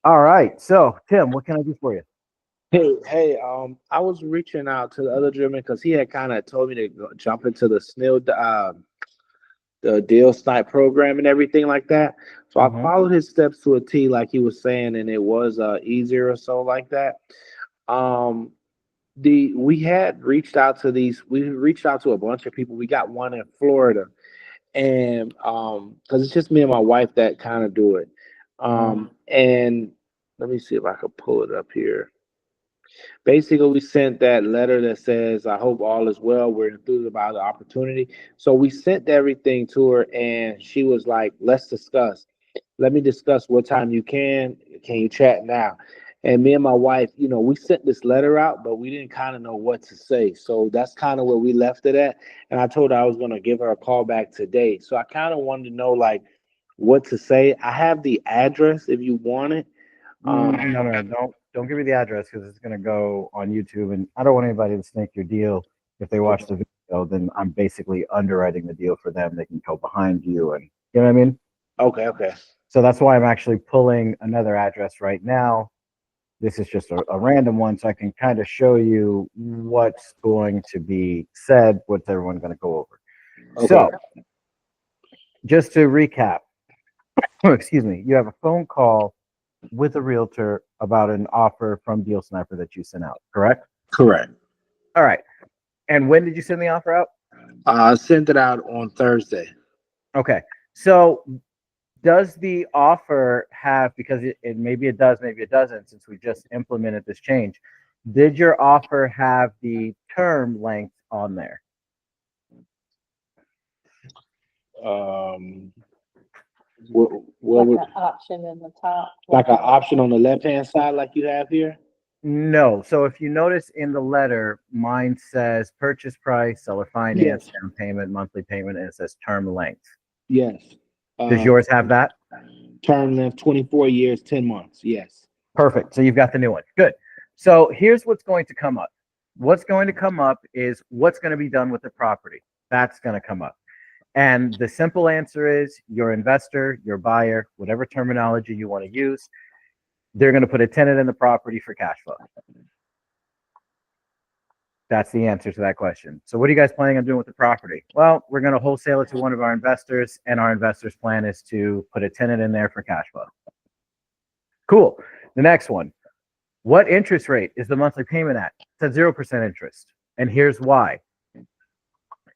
All right. So, Tim, what can I do for you? I was reaching out to the other gentleman because he had kind of told me to jump into the deal snipe program and everything like that. So I Hmm. followed his steps to a T, like he was saying, and it was easier or so like that. Um, the we had reached out to these. We reached out to a bunch of people. We got one in Florida, and because it's just me and my wife that kind of do it. Hmm. And let me see if I could pull it up here. Basically, we sent that letter that says, "I hope all is well. We're enthused about the opportunity." So we sent everything to her, and she was like, "Let's discuss. Let me discuss what time you can. Can you chat now?" And me and my wife, we sent this letter out, but we didn't kind of know what to say. So that's kind of where we left it at. And I told her I was going to give her a call back today. So I kind of wanted to know like what to say. I have the address if you want it. No, no, don't give me the address because it's gonna go on YouTube, and I don't want anybody to snake your deal. If they watch Okay. the video, then I'm basically underwriting the deal for them. They can go behind you, and you know what I mean. Okay. Okay. So that's why I'm actually pulling another address right now. This is just a random one, so I can kind of show you what's going to be said, what's everyone going to go over. Okay. So, just to recap, excuse me, you have a phone call with a realtor about an offer from Deal Sniper that you sent out, correct? Correct. All right. And when did you send the offer out? I sent it out on Thursday. Okay. So, does the offer have, because it maybe it does, maybe it doesn't, since we just implemented this change, did your offer have the term length on there? Um, what Like would an option in the top, like like an a option on the left hand side, like you have here? No. So if you notice in the letter, mine says purchase price, seller finance, Yes. down payment, monthly payment, and it says term length. Yes. Does Uh, yours have that? term length 24 years, 10 months. Yes. Perfect. So you've got the new one. Good. So here's what's going to come up. What's going to come up is what's going to be done with the property. That's going to come up. And the simple answer is your investor, your buyer, whatever terminology you want to use, they're going to put a tenant in the property for cash flow. That's the answer to that question. So, what are you guys planning on doing with the property? Well, we're going to wholesale it to one of our investors, and our investor's plan is to put a tenant in there for cash flow. Cool. The next one. What interest rate is the monthly payment at? It's at 0% interest. And here's why.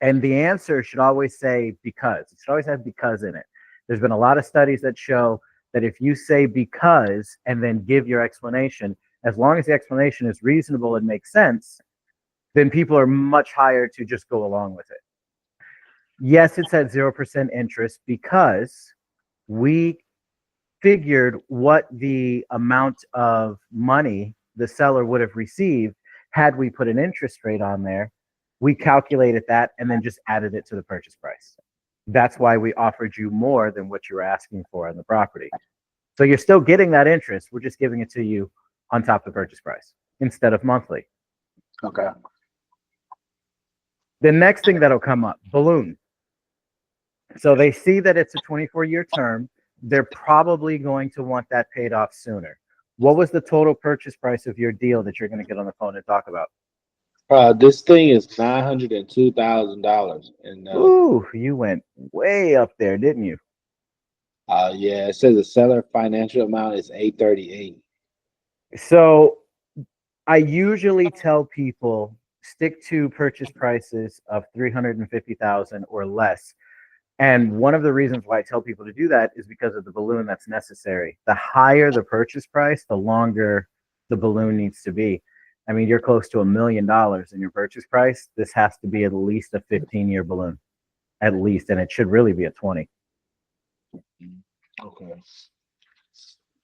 And the answer should always say because. It should always have because in it. There's been a lot of studies that show that if you say because and then give your explanation, as long as the explanation is reasonable and makes sense, then people are much higher to just go along with it. Yes, it's at 0% interest because we figured what the amount of money the seller would have received had we put an interest rate on there. We calculated that and then just added it to the purchase price. That's why we offered you more than what you were asking for on the property. So you're still getting that interest. We're just giving it to you on top of the purchase price instead of monthly. Okay. The next thing that'll come up, balloon. So they see that it's a 24-year term. They're probably going to want that paid off sooner. What was the total purchase price of your deal that you're going to get on the phone and talk about? This thing is $902,000, and Ooh, you went way up there, didn't you? yeah, it says the seller financial amount is 838. So I usually tell people stick to purchase prices of 350,000 or less. And one of the reasons why I tell people to do that is because of the balloon that's necessary. The higher the purchase price, the longer the balloon needs to be. I mean, you're close to $1 million in your purchase price. This has to be at least a 15-year balloon, at least, and it should really be a 20. Okay.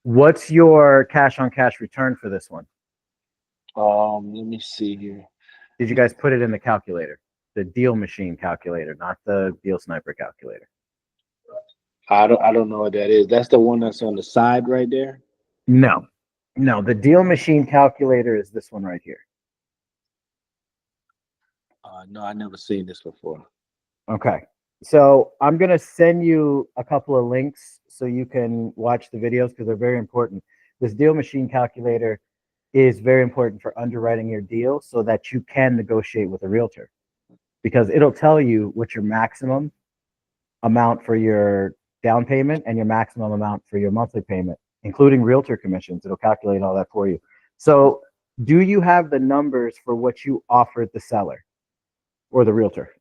What's your cash on cash return for this one? Let me see here. Did you guys put it in the calculator, the deal machine calculator, not the deal sniper calculator? I don't know what that is. That's the one that's on the side right there. No, no, the deal machine calculator is this one right here. No, I never seen this before. Okay. So I'm going to send you a couple of links so you can watch the videos because they're very important. This deal machine calculator is very important for underwriting your deal so that you can negotiate with a realtor, because it'll tell you what your maximum amount for your down payment and your maximum amount for your monthly payment, including realtor commissions. It'll calculate all that for you. So do you have the numbers for what you offered the seller or the realtor?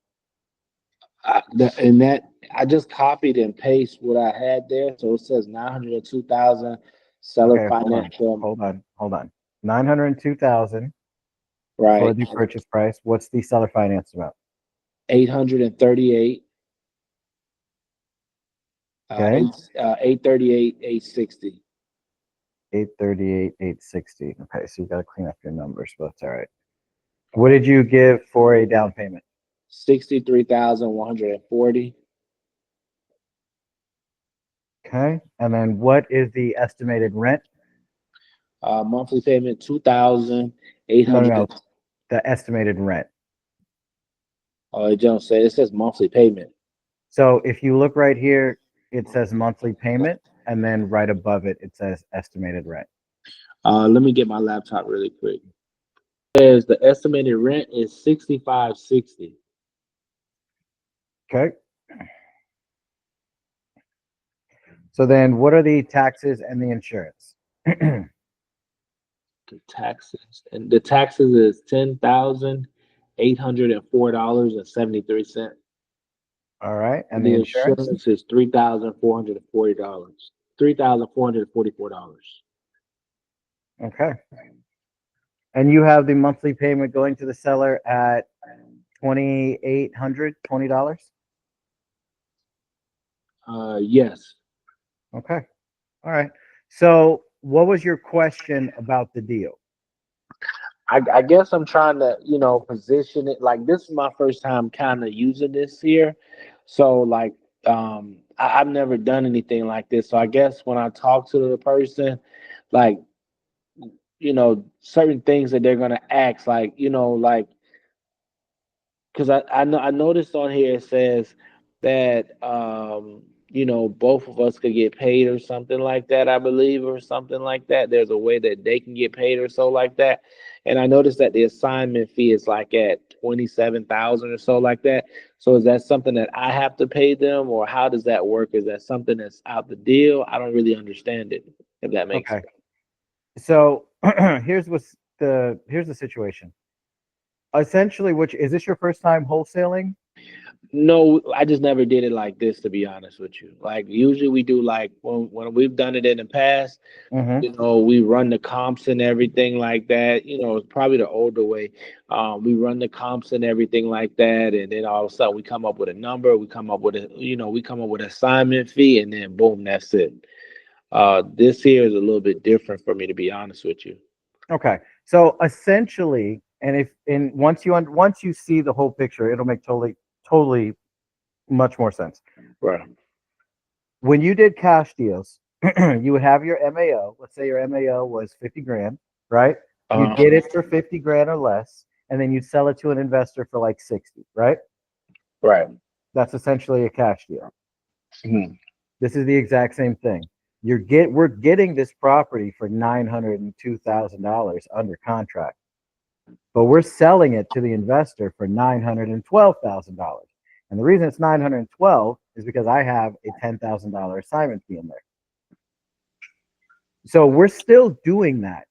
And that I just copied and pasted what I had there. So it says 902,000 seller Okay, finance from hold on. 902,000 for right. the purchase price. What's the seller finance amount? 838, Okay, 838, 860. 838, 860. Okay, so you got to clean up your numbers, but that's all right. What did you give for a down payment? 63,140. Okay, and then what is the estimated rent? Monthly payment 2,800. No. The estimated rent. Oh, it don't say. It says monthly payment. So if you look right here, it says monthly payment, and then right above it, it says estimated rent. Let me get my laptop really quick. It says the estimated rent is 6560. Okay. So then what are the taxes and the insurance? The taxes is $10,804.73. All right. And And the the insurance? insurance is $3,440. $3,444. Okay. And you have the monthly payment going to the seller at $2,820? Yes. Okay. All right. So what was your question about the deal? I guess I'm trying to, position it like this is my first time kind of using this here. So like I've never done anything like this. So I guess when I talk to the person, like, certain things that they're gonna ask, like, like because I noticed on here it says that both of us could get paid or something like that, I believe, or something like that. There's a way that they can get paid or so like that. And I noticed that the assignment fee is like at 27,000 or so like that. So is that something that I have to pay them, or how does that work? Is that something that's out the deal? I don't really understand it, if that makes Okay. sense. So here's the situation. Essentially, which is this your first time wholesaling? No, I just never did it like this, to be honest with you. Like usually we do like when we've done it in the past, Mm-hmm. we run the comps and everything like that. It's probably the older way. We run the comps and everything like that, and then all of a sudden we come up with a number, we come up with an assignment fee, and then boom, that's it. This here is a little bit different for me, to be honest with you. Okay. So essentially, and once you see the whole picture, it'll make totally much more sense. Right. When you did cash deals, you would have your MAO. Let's say your MAO was 50 grand, right? You get it for 50 grand or less, and then you sell it to an investor for like 60, right? Right. That's essentially a cash deal. Mhm. This is the exact same thing. We're getting this property for $902,000 under contract, but we're selling it to the investor for $912,000. And the reason it's 912 is because I have a $10,000 assignment fee in there. So we're still doing that.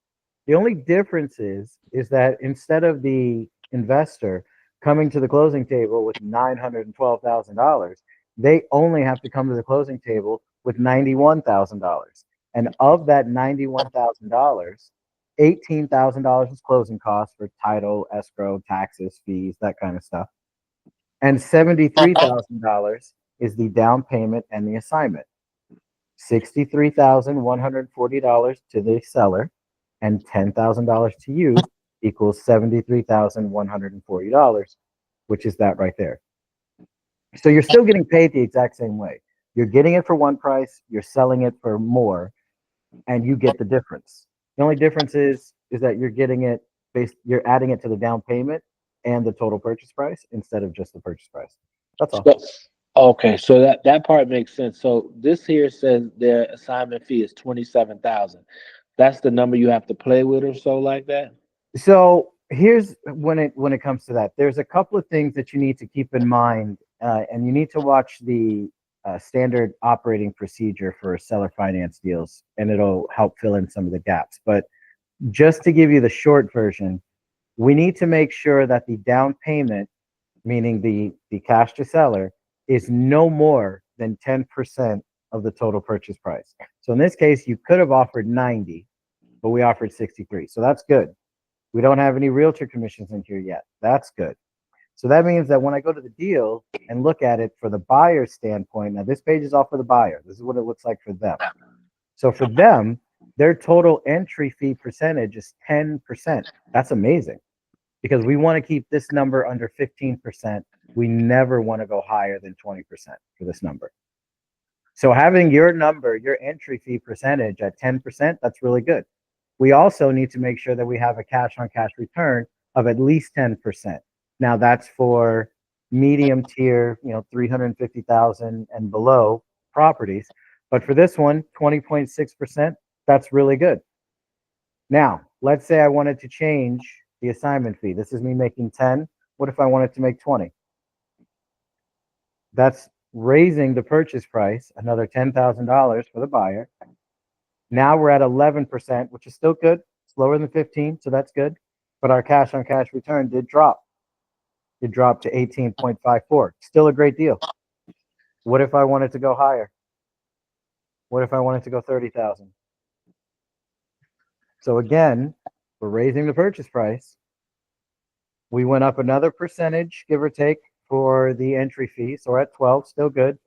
The only difference is that instead of the investor coming to the closing table with $912,000, they only have to come to the closing table with $91,000. And of that $91,000, $18,000 is closing costs for title, escrow, taxes, fees, that kind of stuff. And $73,000 is the down payment and the assignment. $63,140 to the seller and $10,000 to you equals $73,140, which is that right there. So you're still getting paid the exact same way. You're getting it for one price, you're selling it for more, and you get the difference. The only difference is that you're adding it to the down payment and the total purchase price instead of just the purchase price. That's all. So, okay, so that part makes sense. So this here says their assignment fee is 27,000. That's the number you have to play with or so like that. So here's when it comes to that. There's a couple of things that you need to keep in mind, and you need to watch the standard operating procedure for seller finance deals, and it'll help fill in some of the gaps. But just to give you the short version, we need to make sure that the down payment, meaning the cash to seller, is no more than 10% of the total purchase price. So in this case, you could have offered 90, but we offered 63. So that's good. We don't have any realtor commissions in here yet. That's good. So that means that when I go to the deal and look at it for the buyer's standpoint, now this page is all for the buyer. This is what it looks like for them. So for them, their total entry fee percentage is 10%. That's amazing because we want to keep this number under 15%. We never want to go higher than 20% for this number. So having your number, your entry fee percentage at 10%, that's really good. We also need to make sure that we have a cash on cash return of at least 10%. Now that's for medium tier, 350,000 and below properties. But for this one, 20.6%, that's really good. Now, let's say I wanted to change the assignment fee. This is me making 10. What if I wanted to make 20? That's raising the purchase price another $10,000 for the buyer. Now we're at 11%, which is still good. It's lower than 15, so that's good. But our cash on cash return did drop. It dropped to 18.54. Still a great deal. What if I wanted to go higher? What if I wanted to go 30,000? So again, we're raising the purchase price. We went up another percentage, give or take, for the entry fee. So we're at 12, still good.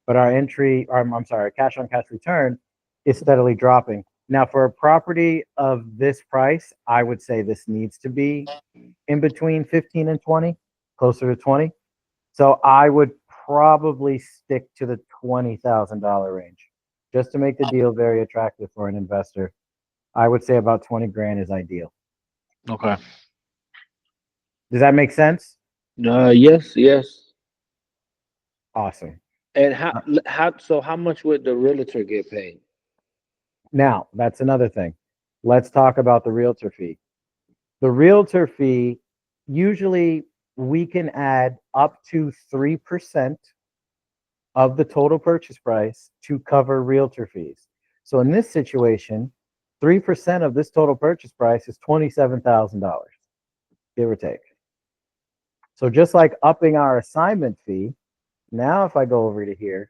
But our cash on cash return is steadily dropping. Now, for a property of this price, I would say this needs to be in between 15 and 20, closer to 20. So I would probably stick to the $20,000 range just to make the deal very attractive for an investor. I would say about 20 grand is ideal. Okay. Does that make sense? Yes, yes. Awesome. And how much would the realtor get paid? Now, that's another thing. Let's talk about the realtor fee. The realtor fee, usually we can add up to 3% of the total purchase price to cover realtor fees. So in this situation, 3% of this total purchase price is $27,000, give or take. So just like upping our assignment fee, now if I go over to here,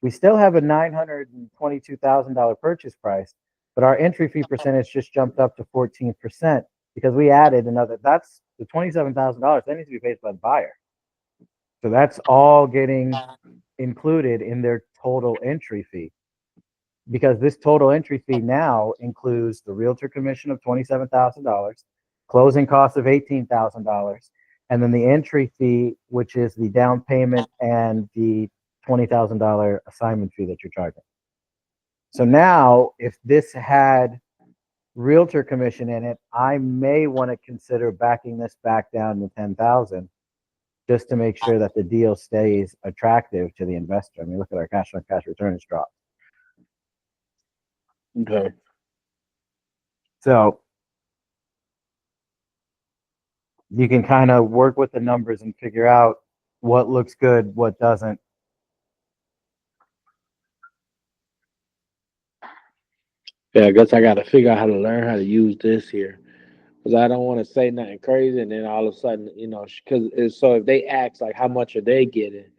we still have a $922,000 purchase price, but our entry fee percentage just jumped up to 14% because we added another. That's the $27,000 that needs to be paid by the buyer. So that's all getting included in their total entry fee, because this total entry fee now includes the realtor commission of $27,000, closing costs of $18,000, and then the entry fee, which is the down payment and the $20,000 assignment fee that you're charging. So now, if this had realtor commission in it, I may want to consider backing this back down to 10,000, just to make sure that the deal stays attractive to the investor. I mean, look at our cash on cash return has dropped. Okay. So you can kind of work with the numbers and figure out what looks good, what doesn't. Yeah, I guess I got to figure out how to learn how to use this here. Because I don't want to say nothing crazy, and then all of a sudden, because so if they ask like how much are they getting,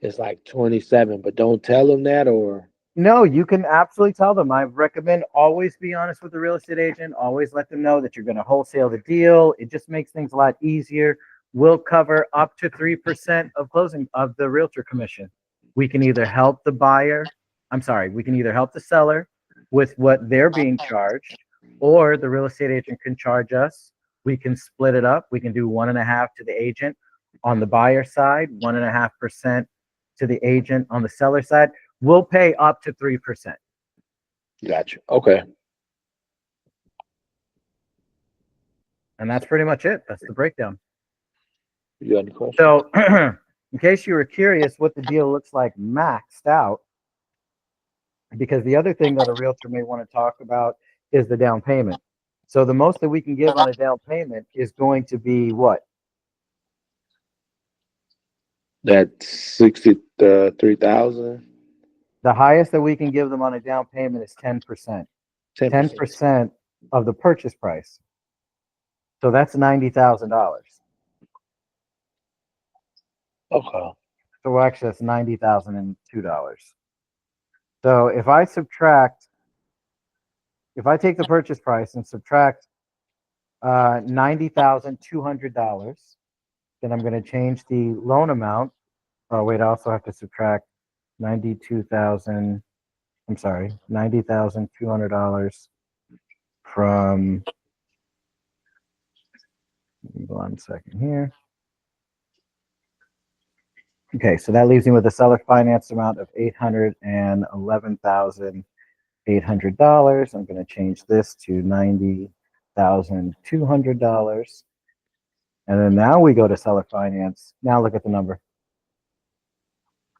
it's like 27, but don't tell them that, or No, you can absolutely tell them. I recommend always be honest with the real estate agent. Always let them know that you're going to wholesale the deal. It just makes things a lot easier. We'll cover up to 3% of closing of the realtor commission. We can either help the buyer, we can either help the seller with what they're being charged, or the real estate agent can charge us. We can split it up. We can do 1.5 to the agent on the buyer side, 1.5% to the agent on the seller side. We'll pay up to 3%. gotcha. Okay. And that's pretty much it. That's the breakdown. You got any questions? So in case you were curious what the deal looks like maxed out, because the other thing that a realtor may want to talk about is the down payment. So the most that we can give on a down payment is going to be what? That's 63,000. The highest that we can give them on a down payment is 10%. 10%. 10% of the purchase price. So that's $90,000. Okay. So actually that's $90,002. So if I take the purchase price and subtract $90,200, then I'm going to change the loan amount. Oh wait, I also have to subtract $90,200 from, one second here. Okay, so that leaves me with a seller finance amount of $811,800. I'm going to change this to $90,200. And then now we go to seller finance. Now look at the number.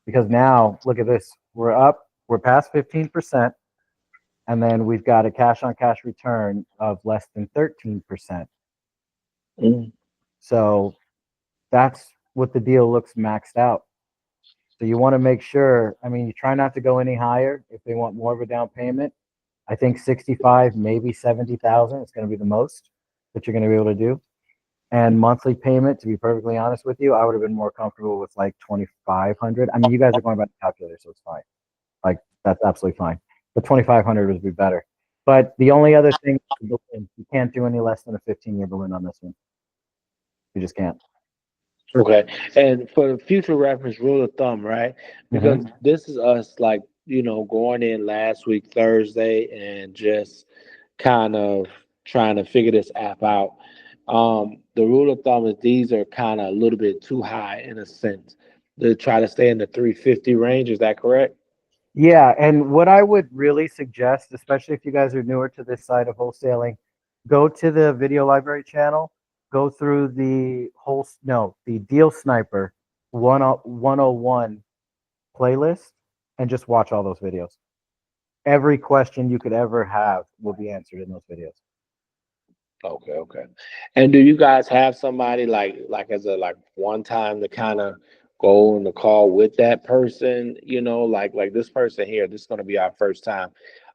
Because now, look at this. We're past 15%. And then we've got a cash on cash return of less than 13%. So that's what the deal looks maxed out. So you want to make sure, I mean, you try not to go any higher if they want more of a down payment. I think 65, maybe 70,000 is going to be the most that you're going to be able to do. And monthly payment, to be perfectly honest with you, I would have been more comfortable with like 2,500. I mean, you guys are going by the calculator, so it's fine. Like, that's absolutely fine. But 2,500 would be better. But the only other thing, you can't do any less than a 15-year balloon on this one. You just can't. Okay. And for the future reference, rule of thumb, right? Because this is us, like, going in last week, Thursday, and just kind of trying to figure this app out. The rule of thumb is these are kind of a little bit too high in a sense to try to stay in the 350 range. Is that correct? Yeah, and what I would really suggest, especially if you guys are newer to this side of wholesaling, go to the video library channel, go through the Deal Sniper 101 playlist, and just watch all those videos. Every question you could ever have will be answered in those videos. Okay, okay. And do you guys have somebody like as a one time to kind of go on the call with that person? Like this person here. This is going to be our first time.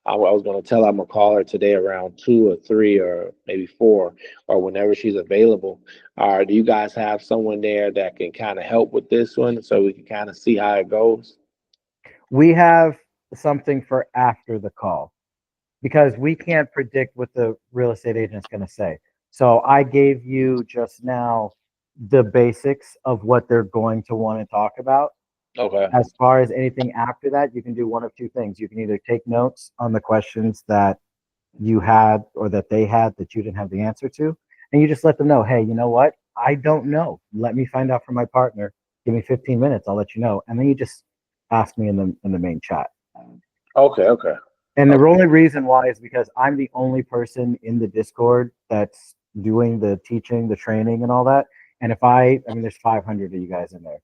I was going to tell I'm gonna call her today around 2 or 3 or maybe 4 or whenever she's available. Do you guys have someone there that can kind of help with this one so we can kind of see how it goes? We have something for after the call, because we can't predict what the real estate agent's going to say. So I gave you just now the basics of what they're going to want to talk about. Okay. As far as anything after that, you can do one of two things. You can either take notes on the questions that you had or that they had that you didn't have the answer to, and you just let them know, hey, you know what? I don't know. Let me find out from my partner. Give me 15 minutes. I'll let you know. And then you just ask me in the main chat. Okay. Okay. And the only reason why is because I'm the only person in the Discord that's doing the teaching, the training, and all that. And if I mean, there's 500 of you guys in there.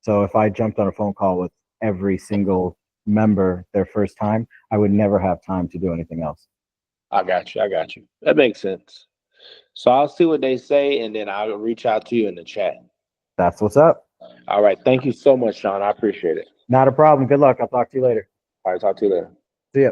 So if I jumped on a phone call with every single member their first time, I would never have time to do anything else. I got you. I got you. That makes sense. So I'll see what they say, and then I'll reach out to you in the chat. That's what's up. All right. Thank you so much, Sean. I appreciate it. Not a problem. Good luck. I'll talk to you later. All right. Talk to you later. See ya.